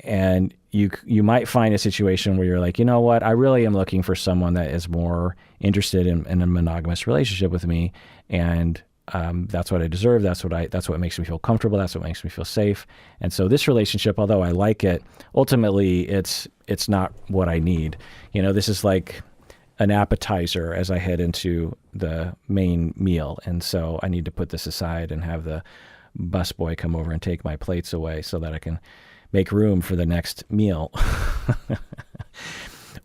Speaker 1: And you might find a situation where you're like, you know what, I really am looking for someone that is more interested in a monogamous relationship with me, and that's what I deserve. That's what makes me feel comfortable. That's what makes me feel safe. And so this relationship, although I like it, ultimately it's not what I need. This is like an appetizer as I head into the main meal. And so I need to put this aside and have the busboy come over and take my plates away so that I can make room for the next meal.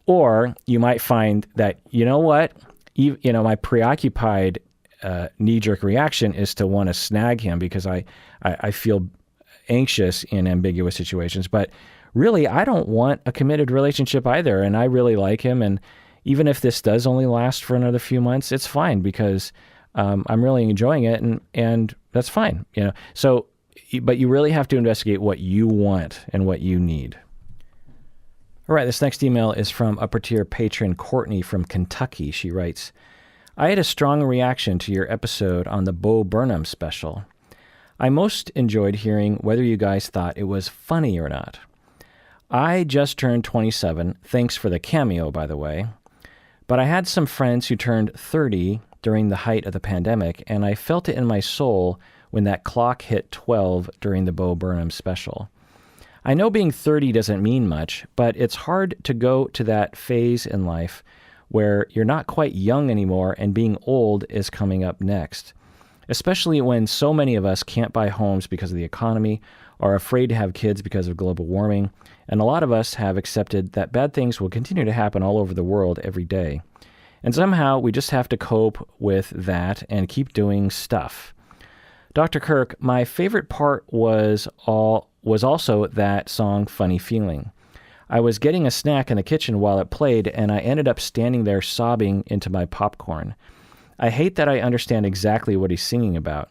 Speaker 1: Or you might find that, my preoccupied knee-jerk reaction is to want to snag him because I feel anxious in ambiguous situations. But really, I don't want a committed relationship either, and I really like him. And even if this does only last for another few months, it's fine because I'm really enjoying it, and that's fine. So, but you really have to investigate what you want and what you need. All right, this next email is from upper tier patron Courtney from Kentucky. She writes, I had a strong reaction to your episode on the Bo Burnham special. I most enjoyed hearing whether you guys thought it was funny or not. I just turned 27, thanks for the cameo, by the way, but I had some friends who turned 30 during the height of the pandemic, and I felt it in my soul when that clock hit 12 during the Bo Burnham special. I know being 30 doesn't mean much, but it's hard to go to that phase in life where you're not quite young anymore and being old is coming up next, especially when so many of us can't buy homes because of the economy, are afraid to have kids because of global warming, and a lot of us have accepted that bad things will continue to happen all over the world every day. And somehow we just have to cope with that and keep doing stuff. Dr. Kirk, my favorite part was also that song, Funny Feeling. I was getting a snack in the kitchen while it played, and I ended up standing there sobbing into my popcorn. I hate that I understand exactly what he's singing about,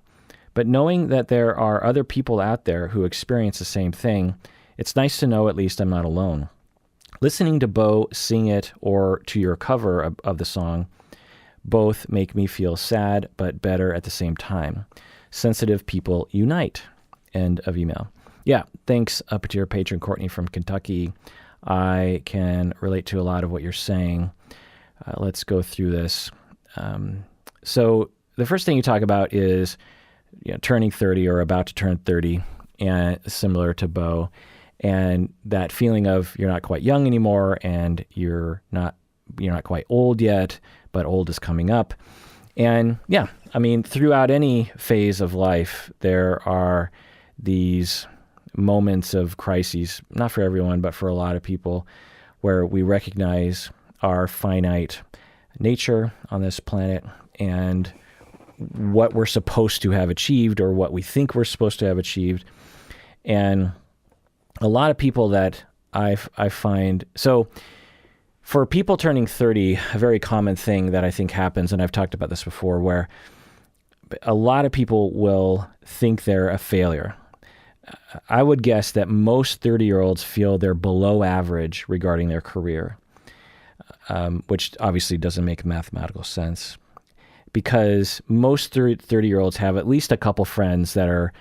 Speaker 1: but knowing that there are other people out there who experience the same thing, it's nice to know at least I'm not alone. Listening to Bo sing it or to your cover of the song both make me feel sad but better at the same time. Sensitive people unite. End of email. Yeah, thanks up to your patron Courtney from Kentucky. I can relate to a lot of what you're saying. Let's go through this. So the first thing you talk about is turning 30 or about to turn 30, and similar to Bo, and that feeling of you're not quite young anymore and you're not quite old yet, but old is coming up. And yeah, I mean, throughout any phase of life, there are these moments of crises, not for everyone, but for a lot of people, where we recognize our finite nature on this planet and what we're supposed to have achieved or what we think we're supposed to have achieved. And a lot of people that I find, so for people turning 30, a very common thing that I think happens, and I've talked about this before, where a lot of people will think they're a failure. I would guess that most 30-year-olds feel they're below average regarding their career, which obviously doesn't make mathematical sense, because most 30-year-olds have at least a couple friends that are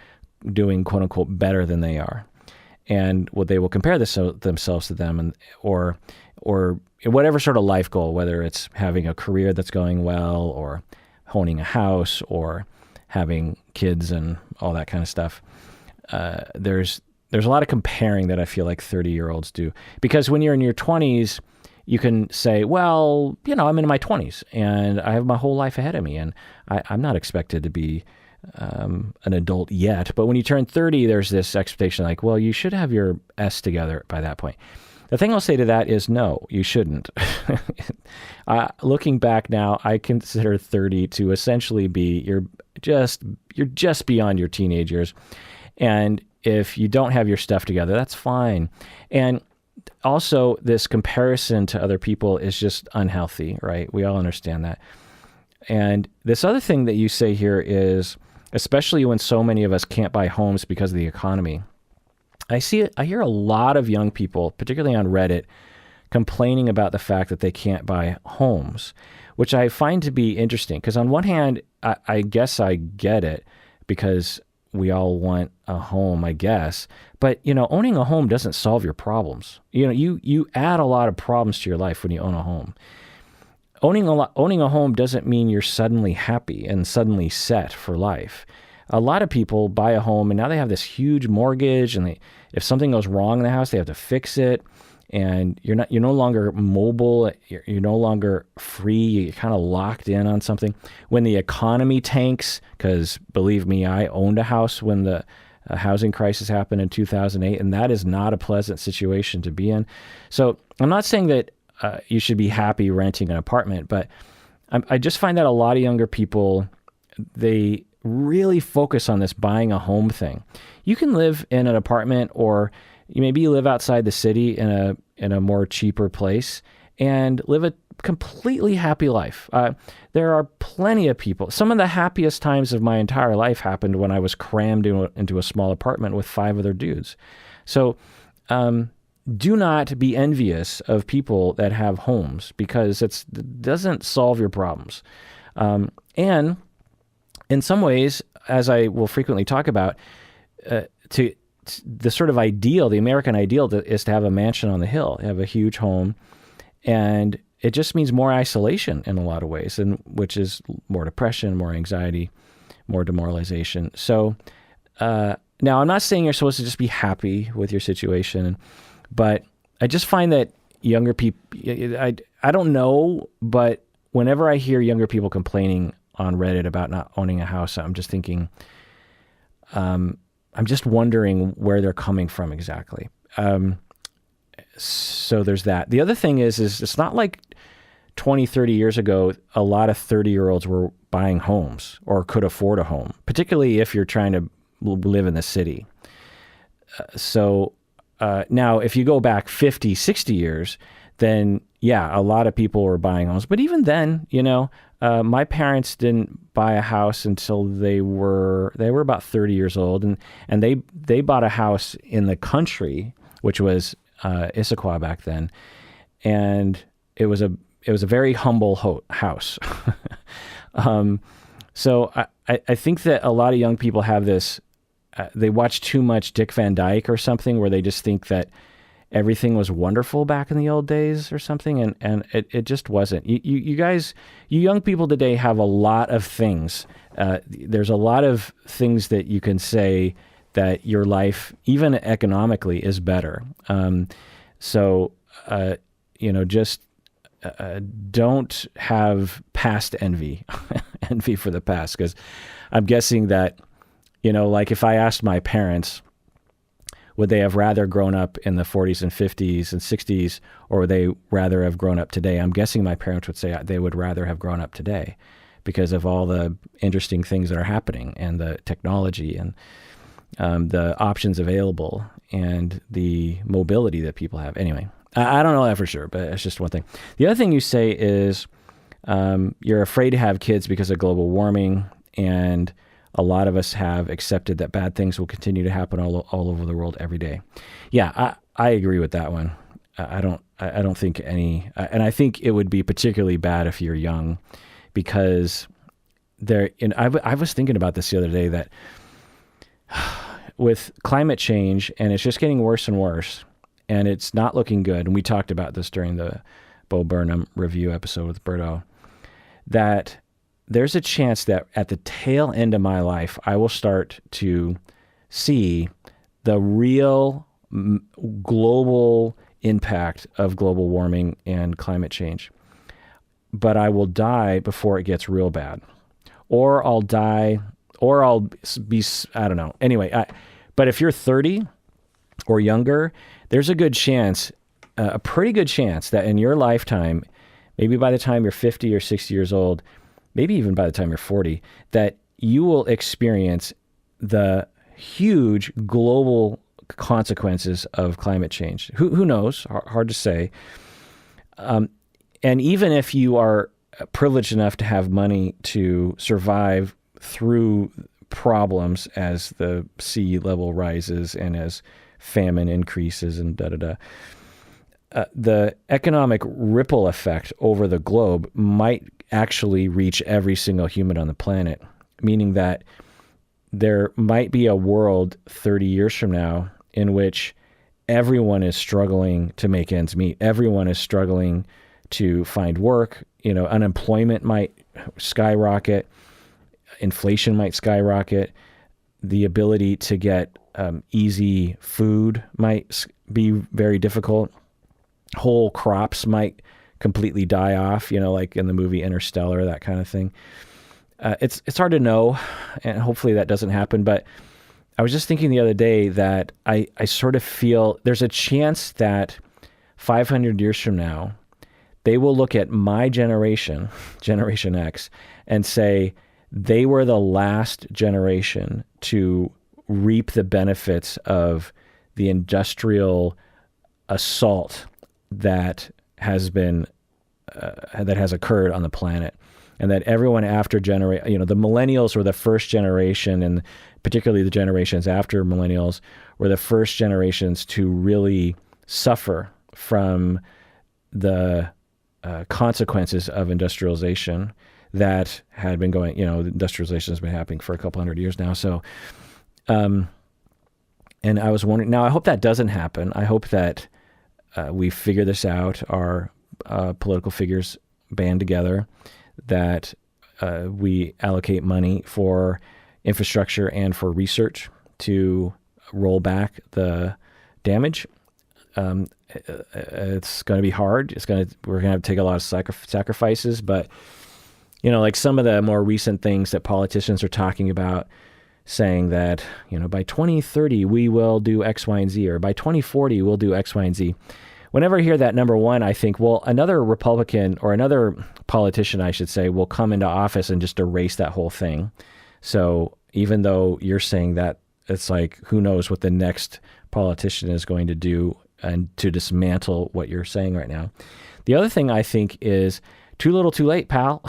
Speaker 1: doing quote-unquote better than they are. And they will compare themselves to them, or whatever sort of life goal, whether it's having a career that's going well, or owning a house, or having kids and all that kind of stuff. There's a lot of comparing that I feel like 30-year-olds do. Because when you're in your 20s, you can say, well, I'm in my 20s and I have my whole life ahead of me, and I'm not expected to be an adult yet. But when you turn 30, there's this expectation like, well, you should have your S together by that point. The thing I'll say to that is no, you shouldn't. Looking back now, I consider 30 to essentially be you're just beyond your teenage years. And if you don't have your stuff together, that's fine. And also, this comparison to other people is just unhealthy, right? We all understand that. And this other thing that you say here is, especially when so many of us can't buy homes because of the economy, I hear a lot of young people, particularly on Reddit, complaining about the fact that they can't buy homes, which I find to be interesting. Because on one hand, I guess I get it, because we all want a home, I guess. But, owning a home doesn't solve your problems. You add a lot of problems to your life when you own a home. Owning a home doesn't mean you're suddenly happy and suddenly set for life. A lot of people buy a home and now they have this huge mortgage, and if something goes wrong in the house, they have to fix it. And you're no longer mobile. You're no longer free. You're kind of locked in on something. When the economy tanks, because believe me, I owned a house when the housing crisis happened in 2008, and that is not a pleasant situation to be in. So I'm not saying that you should be happy renting an apartment, but I just find that a lot of younger people, they really focus on this buying a home thing. You can live in an apartment, or maybe you live outside the city in a more cheaper place and live a completely happy life. There are plenty of people. Some of the happiest times of my entire life happened when I was crammed into a small apartment with 5 other dudes. So do not be envious of people that have homes, because it doesn't solve your problems. And in some ways, as I will frequently talk about, the sort of ideal, the American ideal, is to have a mansion on the hill, have a huge home, and it just means more isolation in a lot of ways, and which is more depression, more anxiety, more demoralization. So now, I'm not saying you're supposed to just be happy with your situation, but I just find that younger people, I don't know, but whenever I hear younger people complaining on Reddit about not owning a house, I'm just thinking, I'm just wondering where they're coming from exactly. So there's that. The other thing is it's not like 20, 30 years ago, a lot of 30-year-olds were buying homes or could afford a home, particularly if you're trying to live in the city. Now, if you go back 50, 60 years, then yeah, a lot of people were buying homes. But even then, my parents didn't buy a house until they were about 30 years old, and they bought a house in the country, which was Issaquah back then, and it was a very humble house. So I think that a lot of young people have this. They watch too much Dick Van Dyke or something, where they just think that everything was wonderful back in the old days or something, and it just wasn't. You guys, you young people today have a lot of things. There's a lot of things that you can say that your life, even economically, is better. Just don't have past envy, envy for the past, because I'm guessing that, like if I asked my parents, would they have rather grown up in the 40s and 50s and 60s, or would they rather have grown up today? I'm guessing my parents would say they would rather have grown up today because of all the interesting things that are happening, and the technology, and the options available, and the mobility that people have. Anyway, I don't know that for sure, but it's just one thing. The other thing you say is you're afraid to have kids because of global warming, and a lot of us have accepted that bad things will continue to happen all over the world every day. Yeah, I agree with that one. I don't think any, and I think it would be particularly bad if you're young, because I was thinking about this the other day, that with climate change, and it's just getting worse and worse, and it's not looking good. And we talked about this during the Bo Burnham review episode with Berto, that there's a chance that at the tail end of my life, I will start to see the real global impact of global warming and climate change. But I will die before it gets real bad. Or I'll die, or I'll be, I don't know. Anyway, but if you're 30 or younger, there's a good chance, a pretty good chance, that in your lifetime, maybe by the time you're 50 or 60 years old, maybe even by the time you're 40, that you will experience the huge global consequences of climate change. Who knows? Hard to say. And even if you are privileged enough to have money to survive through problems as the sea level rises and as famine increases and the economic ripple effect over the globe might actually reach every single human on the planet, meaning that there might be a world 30 years from now in which everyone is struggling to make ends meet. Everyone is struggling to find work. Unemployment might skyrocket. Inflation might skyrocket. The ability to get easy food might be very difficult. Whole crops might completely die off, like in the movie Interstellar, that kind of thing. It's hard to know, and hopefully that doesn't happen. But I was just thinking the other day that I sort of feel there's a chance that 500 years from now, they will look at my generation, Generation X, and say they were the last generation to reap the benefits of the industrial assault that has occurred on the planet. And that everyone after the millennials were the first generation, and particularly the generations after millennials were the first generations to really suffer from the consequences of industrialization that had been going, industrialization has been happening for a couple hundred years now. So, and I was wondering, now I hope that doesn't happen. I hope that we figure this out, our political figures band together, that we allocate money for infrastructure and for research to roll back the damage. It's going to be hard. We're going to have to take a lot of sacrifices, but like some of the more recent things that politicians are talking about, saying that, by 2030 we will do X, Y, and Z, or by 2040 we'll do X, Y, and Z. Whenever I hear that, number one, I think, well, another Republican or another politician, I should say, will come into office and just erase that whole thing. So even though you're saying that, it's like, who knows what the next politician is going to do and to dismantle what you're saying right now. The other thing I think is too little too late, pal.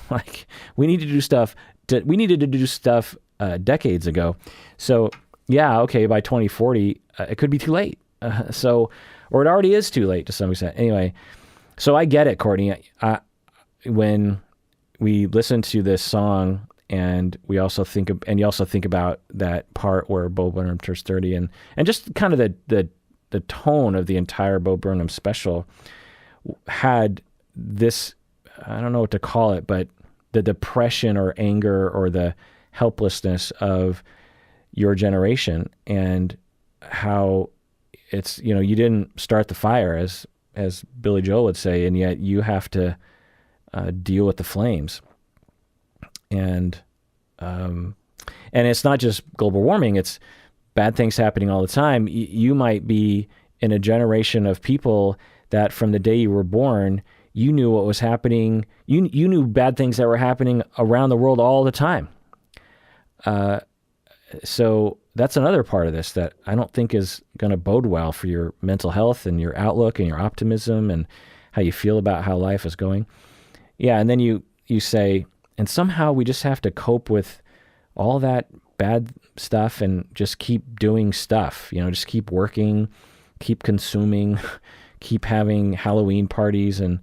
Speaker 1: Like, we needed to do stuff decades ago. So yeah, okay, by 2040, it could be too late. Or it already is too late to some extent. Anyway, so I get it, Courtney. When we listen to this song, and you also think about that part where Bo Burnham turns 30, and just kind of the tone of the entire Bo Burnham special had this, I don't know what to call it, but the depression or anger or the helplessness of your generation, and how it's, you didn't start the fire, as Billy Joel would say, and yet you have to deal with the flames. And it's not just global warming, it's bad things happening all the time. You might be in a generation of people that from the day you were born, you knew what was happening. You knew bad things that were happening around the world all the time. So that's another part of this that I don't think is going to bode well for your mental health and your outlook and your optimism and how you feel about how life is going. Yeah, and then you say, and somehow we just have to cope with all that bad stuff and just keep doing stuff, just keep working, keep consuming, keep having Halloween parties and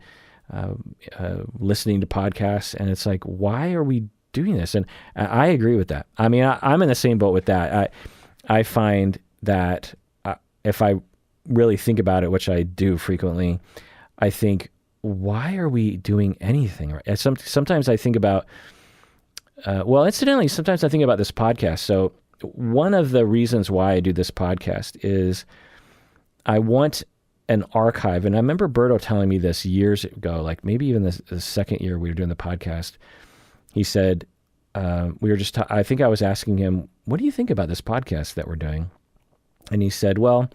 Speaker 1: listening to podcasts. And it's like, why are we doing this? And I agree with that. I mean, I'm in the same boat with that. I find that if I really think about it, which I do frequently, I think, why are we doing anything? Right? Sometimes I think about, incidentally, sometimes I think about this podcast. So one of the reasons why I do this podcast is I want an archive. And I remember Berto telling me this years ago, like maybe even the second year we were doing the podcast. He said, I think I was asking him, what do you think about this podcast that we're doing? And he said, well,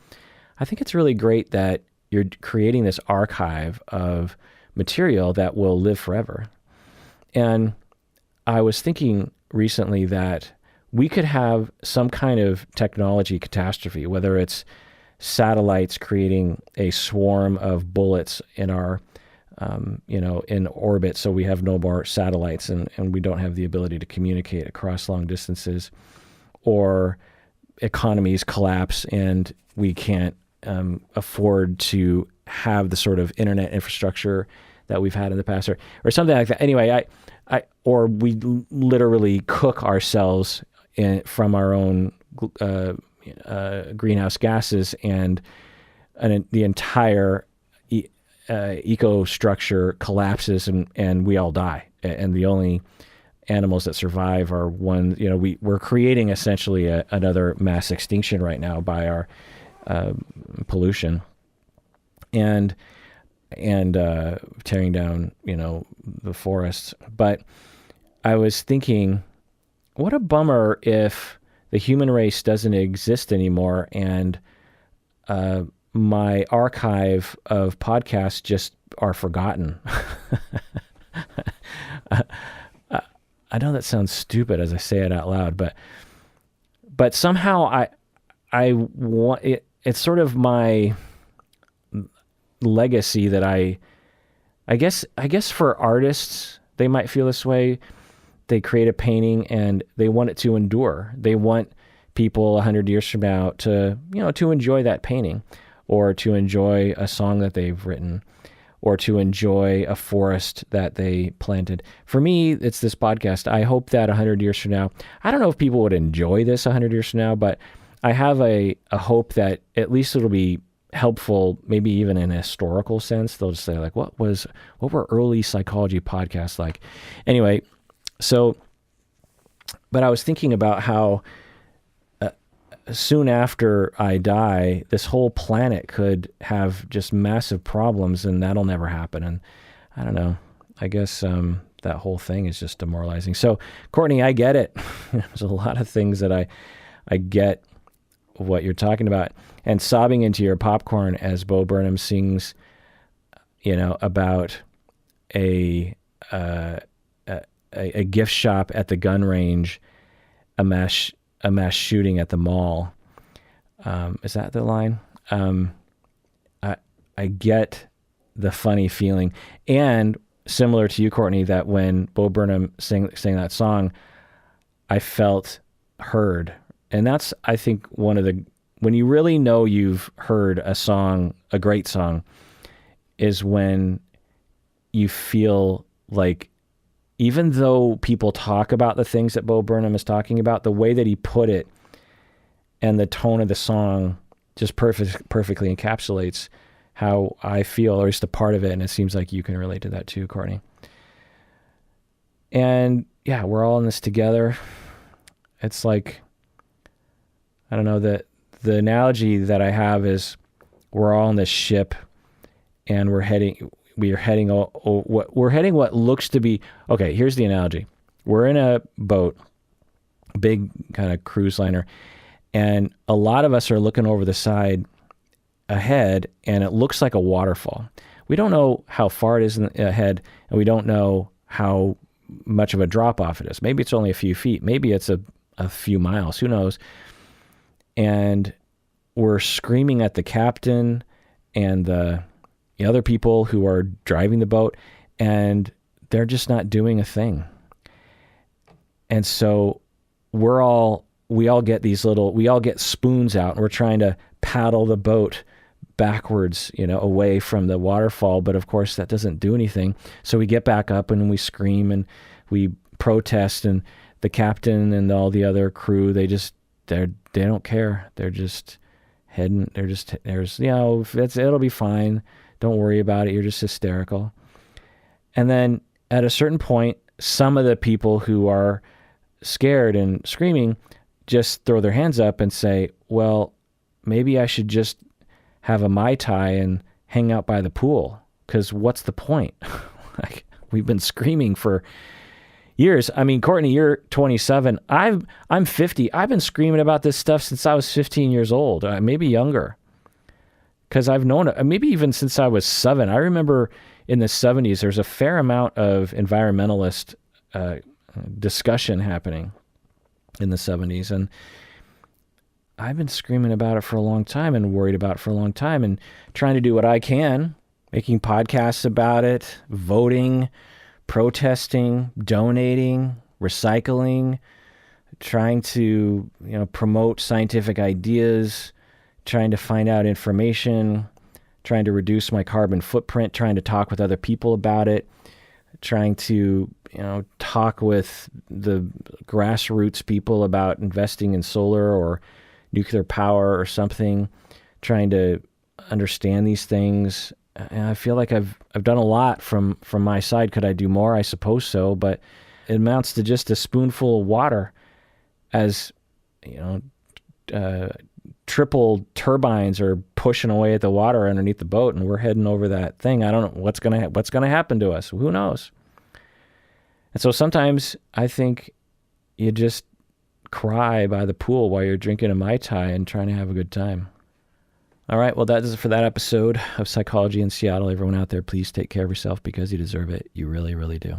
Speaker 1: I think it's really great that you're creating this archive of material that will live forever. And I was thinking recently that we could have some kind of technology catastrophe, whether it's satellites creating a swarm of bullets in our in orbit, so we have no more satellites and we don't have the ability to communicate across long distances, or economies collapse and we can't afford to have the sort of internet infrastructure that we've had in the past, or something like that. Anyway, or we literally cook ourselves from our own greenhouse gases, and the entire eco structure collapses, and we all die. And the only animals that survive are we're creating essentially another mass extinction right now by our pollution and tearing down, the forests. But I was thinking, what a bummer if the human race doesn't exist anymore, and my archive of podcasts just are forgotten. I know that sounds stupid as I say it out loud, but somehow I want it. It's sort of my legacy that I guess for artists, they might feel this way. They create a painting and they want it to endure. They want people 100 years from now to enjoy that painting, or to enjoy a song that they've written, or to enjoy a forest that they planted. For me, it's this podcast. I hope that 100 years from now, I don't know if people would enjoy this 100 years from now, but I have a hope that at least it'll be helpful, maybe even in a historical sense. They'll just say, like, what were early psychology podcasts like? Anyway, but I was thinking about how soon after I die, this whole planet could have just massive problems, and that'll never happen. And I don't know. I guess that whole thing is just demoralizing. So, Courtney, I get it. There's a lot of things that I get what you're talking about. And sobbing into your popcorn as Bo Burnham sings, about a gift shop at the gun range, a mass shooting at the mall. Is that the line? I get the funny feeling, and similar to you, Courtney, that when Bo Burnham sang that song, I felt heard. And that's, I think, when you really know you've heard a song, a great song, is when you feel like, even though people talk about the things that Bo Burnham is talking about, the way that he put it and the tone of the song just perfectly encapsulates how I feel, or just a part of it. And it seems like you can relate to that too, Courtney. And yeah, we're all in this together. It's like, I don't know, the analogy that I have is we're all on this ship, and we're heading what looks to be, okay, here's the analogy. We're in a boat, big kind of cruise liner, and a lot of us are looking over the side ahead, and it looks like a waterfall. We don't know how far it is ahead, and we don't know how much of a drop off it is. Maybe it's only a few feet. Maybe it's a few miles. Who knows? And we're screaming at the captain and the other people who are driving the boat, and they're just not doing a thing. And so we all get spoons out, and we're trying to paddle the boat backwards, away from the waterfall. But of course that doesn't do anything. So we get back up and we scream and we protest, and the captain and all the other crew, they don't care. They're just heading, it'll be fine. Don't worry about it. You're just hysterical. And then at a certain point, some of the people who are scared and screaming just throw their hands up and say, well, maybe I should just have a Mai Tai and hang out by the pool, because what's the point? Like, we've been screaming for years. I mean, Courtney, you're 27. I'm 50. I've been screaming about this stuff since I was 15 years old, maybe younger. Because I've known it, maybe even since I was 7. I remember in the 70s, there's a fair amount of environmentalist discussion happening in the 70s. And I've been screaming about it for a long time and worried about it for a long time, and trying to do what I can, making podcasts about it, voting, protesting, donating, recycling, trying to, promote scientific ideas, trying to find out information, trying to reduce my carbon footprint, trying to talk with other people about it, trying to, talk with the grassroots people about investing in solar or nuclear power or something, trying to understand these things. And I feel like I've done a lot from my side. Could I do more? I suppose so, but it amounts to just a spoonful of water as, triple turbines are pushing away at the water underneath the boat, and we're heading over that thing. I don't know what's gonna happen to us. Who knows? And so sometimes I think you just cry by the pool while you're drinking a Mai Tai and trying to have a good time. All right, well, that is it for that episode of Psychology in Seattle. Everyone out there, please take care of yourself because you deserve it. You really, really do.